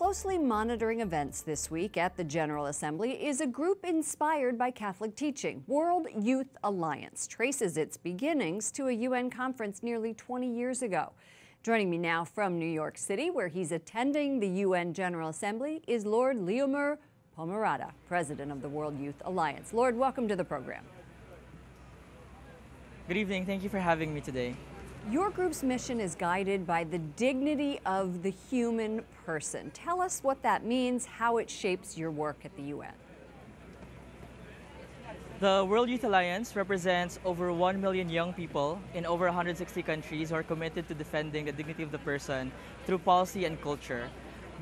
Closely monitoring events this week at the General Assembly is a group inspired by Catholic teaching. World Youth Alliance traces its beginnings to a UN conference nearly 20 years ago. Joining me now from New York City, where he's attending the UN General Assembly, is Lord Leomer, Pomperada, president of the World Youth Alliance. Lord, welcome to the program. Good evening. Thank you for having me today. Your group's mission is guided by the dignity of the human person. Tell us what that means, how it shapes your work at the UN. The World Youth Alliance represents over 1 million young people in over 160 countries who are committed to defending the dignity of the person through policy and culture.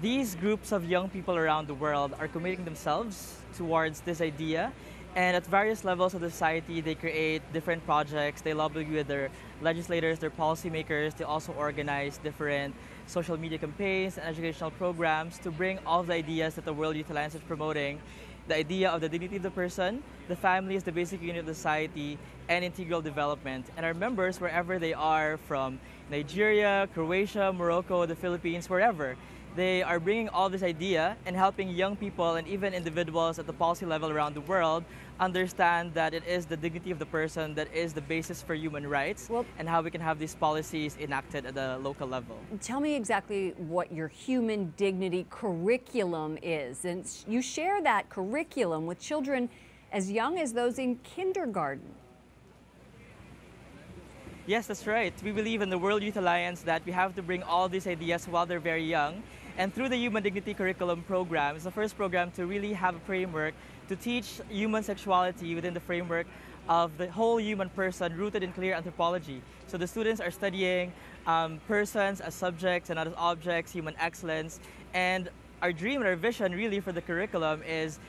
These groups of young people around the world are committing themselves towards this idea, and at various levels of the society, they create different projects. They lobby with their legislators, their policymakers. They also organize different social media campaigns and educational programs to bring all the ideas that the World Youth Alliance is promoting. The idea of the dignity of the person, the family is the basic unit of the society, and integral development. And our members, wherever they are, from Nigeria, Croatia, Morocco, the Philippines, wherever, they are bringing all this idea and helping young people and even individuals at the policy level around the world understand that it is the dignity of the person that is the basis for human rights, and how we can have these policies enacted at the local level. Tell me exactly what your human dignity curriculum is. And you share that curriculum with children as young as those in kindergarten. Yes, that's right. We believe in the World Youth Alliance that we have to bring all these ideas while they're very young. And through the Human Dignity Curriculum program, it's the first program to really have a framework to teach human sexuality within the framework of the whole human person rooted in clear anthropology. So the students are studying persons as subjects and not as objects, human excellence. And our dream and our vision really for the curriculum is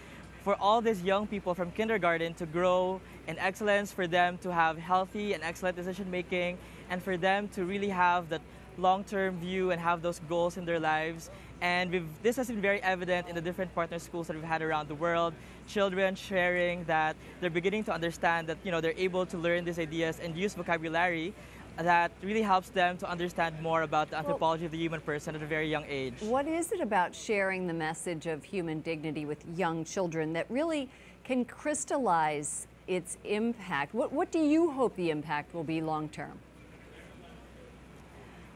for all these young people from kindergarten to grow in excellence, for them to have healthy and excellent decision making, and for them to really have that long-term view and have those goals in their lives. And this has been very evident in the different partner schools that we've had around the world. Children sharing that they're beginning to understand that they're able to learn these ideas and use vocabulary that really helps them to understand more about the anthropology of the human person at a very young age. What is it about sharing the message of human dignity with young children that really can crystallize its impact? What do you hope the impact will be long term?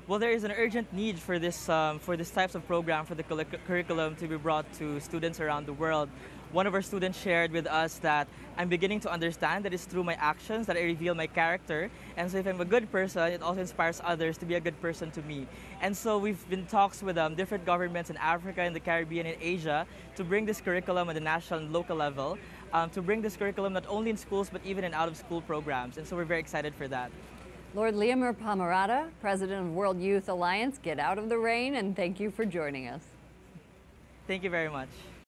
Well, there is an urgent need for this types of program, for the curriculum to be brought to students around the world. One of our students shared with us that I'm beginning to understand that it's through my actions that I reveal my character. And so if I'm a good person, it also inspires others to be a good person to me. And so we've been in talks with different governments in Africa, in the Caribbean, and Asia to bring this curriculum at the national and local level, to bring this curriculum not only in schools but even in out-of-school programs. And so we're very excited for that. Lord Leomer Pomperada, president of World Youth Alliance, get out of the rain, and thank you for joining us. Thank you very much.